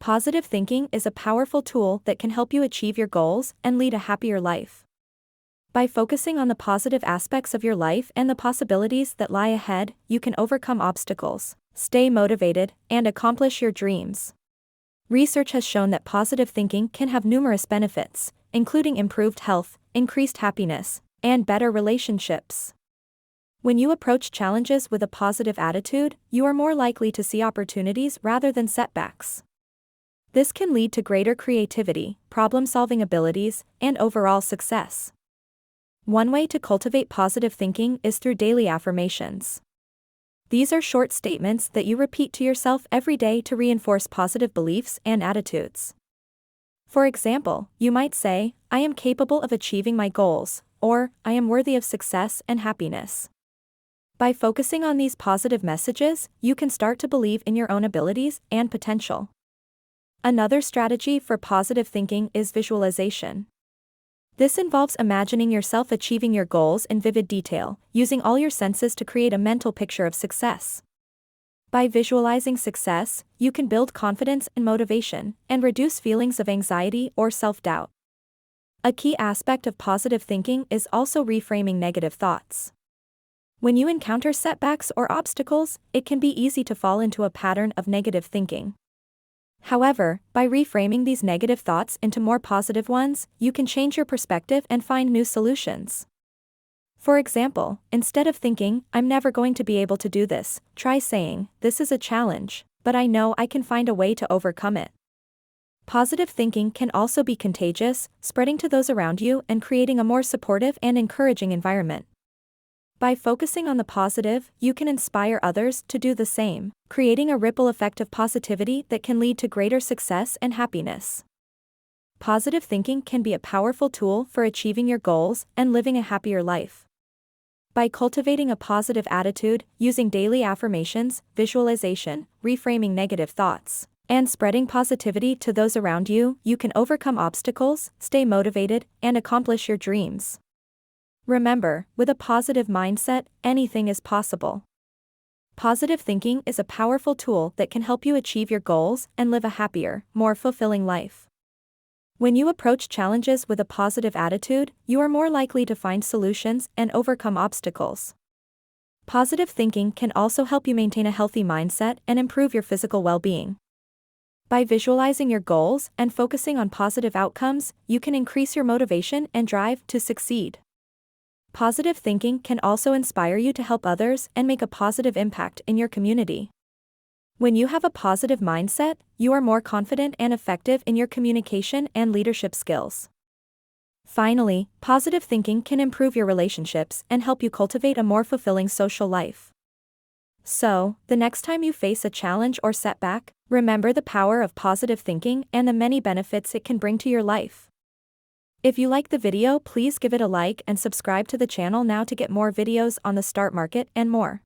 Positive thinking is a powerful tool that can help you achieve your goals and lead a happier life. By focusing on the positive aspects of your life and the possibilities that lie ahead, you can overcome obstacles, stay motivated, and accomplish your dreams. Research has shown that positive thinking can have numerous benefits, including improved health, increased happiness, and better relationships. When you approach challenges with a positive attitude, you are more likely to see opportunities rather than setbacks. This can lead to greater creativity, problem-solving abilities, and overall success. One way to cultivate positive thinking is through daily affirmations. These are short statements that you repeat to yourself every day to reinforce positive beliefs and attitudes. For example, you might say, "I am capable of achieving my goals," or "I am worthy of success and happiness." By focusing on these positive messages, you can start to believe in your own abilities and potential. Another strategy for positive thinking is visualization. This involves imagining yourself achieving your goals in vivid detail, using all your senses to create a mental picture of success. By visualizing success, you can build confidence and motivation, and reduce feelings of anxiety or self-doubt. A key aspect of positive thinking is also reframing negative thoughts. When you encounter setbacks or obstacles, it can be easy to fall into a pattern of negative thinking. However, by reframing these negative thoughts into more positive ones, you can change your perspective and find new solutions. For example, instead of thinking, "I'm never going to be able to do this," try saying, "This is a challenge, but I know I can find a way to overcome it." Positive thinking can also be contagious, spreading to those around you and creating a more supportive and encouraging environment. By focusing on the positive, you can inspire others to do the same, creating a ripple effect of positivity that can lead to greater success and happiness. Positive thinking can be a powerful tool for achieving your goals and living a happier life. By cultivating a positive attitude, using daily affirmations, visualization, reframing negative thoughts, and spreading positivity to those around you, you can overcome obstacles, stay motivated, and accomplish your dreams. Remember, with a positive mindset, anything is possible. Positive thinking is a powerful tool that can help you achieve your goals and live a happier, more fulfilling life. When you approach challenges with a positive attitude, you are more likely to find solutions and overcome obstacles. Positive thinking can also help you maintain a healthy mindset and improve your physical well-being. By visualizing your goals and focusing on positive outcomes, you can increase your motivation and drive to succeed. Positive thinking can also inspire you to help others and make a positive impact in your community. When you have a positive mindset, you are more confident and effective in your communication and leadership skills. Finally, positive thinking can improve your relationships and help you cultivate a more fulfilling social life. So, the next time you face a challenge or setback, remember the power of positive thinking and the many benefits it can bring to your life. If you like the video, please give it a like and subscribe to the channel now to get more videos on the stock market and more.